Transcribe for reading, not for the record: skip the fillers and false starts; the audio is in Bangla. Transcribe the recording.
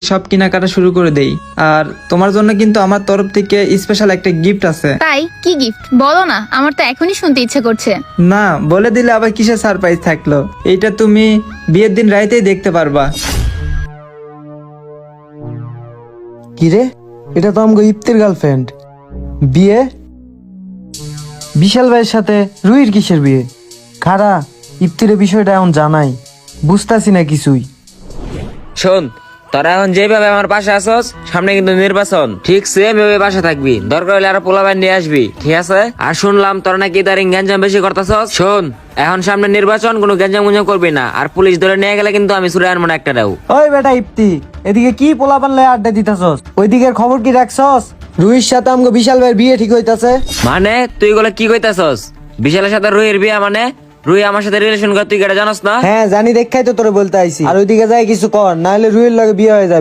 সব কেনাকাটা শুরু করে দেই। আর তোমার জন্য কিন্তু আমার তরফ থেকে স্পেশাল একটা গিফট আছে। তাই কি গিফট বলো না, আমার তো এখনই শুনতে ইচ্ছে করছে। না বলে দিলে আবার কিসের সারপ্রাইজ থাকলো, এইটা তুমি বিয়ের দিন রাইতেই দেখতে পারবা। কিরে, এটা তো আমগো ইপ্তির গার্লফ্রেন্ড। বিয়ে বিশাল ভাইয়ের সাথে রুহির কিসের বিয়ে? খারা ইপ্তির বিষয়টা এখন জানাই, বুঝতাছি না কিছুই। শোন, তোরা এখন যেভাবে আমার পাশে আসস, সামনে কিন্তু নির্বাচন, ঠিক সেম ভাবে পাশে থাকবি। দরকার হলে আরো পোলাবান নিয়ে আসবি, ঠিক আছে? আর শুনলাম তোরা নাকি ইদারিং গ্যাঞ্জাম বেশি করতেছস। শোন, এখন সামনে নির্বাচন, কোনো গ্যাঞ্জাম গুঞ্জাম করবি না। আর পুলিশ ধরে নিয়ে গেলে কিন্তু আমি সুরে আনবো না একটা দাও। ওই বেটা ইপ্তি, এদিকে কি পোলাপান লাই আড্ডা দিতাছস? ওইদিকের খবর কি রাখছস? রুহির সাথে আমগো বিশাল ভাইয়ের বিয়ে ঠিক হইতাছে। মানে তুই এগুলো কি কইতাছস? বিশালের সাথে রুহির বিয়া মানে? রুহি আমার সাথে রিলেশন কর, তুই কেটে জানাস না? হ্যাঁ জানি, দেখাই তো তোরে বলতে আইছি। আর ওইদিকে যাই কিছু কর, নাহলে রুহির লগে বিয়ে হয়ে যাবে।